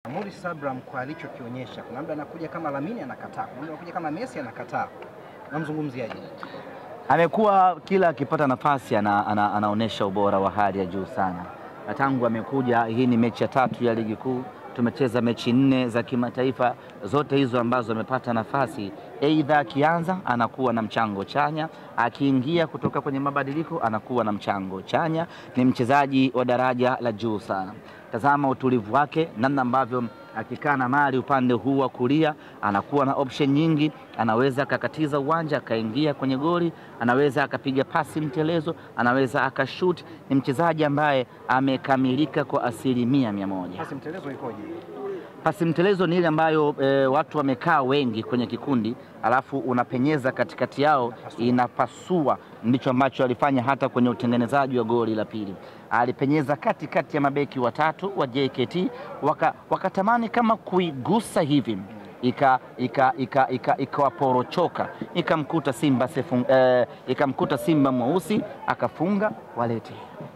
Morris Abraham kwa alichokionyesha, kuna mtu anakuja kama Lamine anakataa, kuna mtu anakuja kama Messi anakataa. Namzungumziaje? Amekuwa kila akipata nafasi anaonesha ubora wa hali ya juu sana. Tangu amekuja, hii ni mechi ya 3 ya ligi kuu, tumecheza mechi 4 za kimataifa, zote hizo ambazo amepata nafasi, aidha akianza anakuwa na mchango chanya, akiingia kutoka kwenye mabadiliko anakuwa na mchango chanya. Ni mchezaji wa daraja la juu sana. Tazama utulivu wake, namna ambavyo akikaa na mali upande huu wa kulia anakuwa na option nyingi, anaweza akakatiza uwanja akaingia kwenye goli, anaweza akapiga pasi mtelezo, anaweza akashoot. Ni mchezaji ambaye amekamilika kwa 100%. Pasi mtelezo ikoje? Pasi mtelezo ni ile ambayo watu wamekaa wengi kwenye kikundi, alafu unapenyeza katikati yao, inapasua. Ndicho ambacho alifanya hata kwenye utengenezaji wa goli la pili. Alipenyeza katikati ya mabeki watatu wa JKT, wakatamani kama kuigusa hivi, ikawaporochoka, ikamkuta Simba Simba mweusi akafunga walete.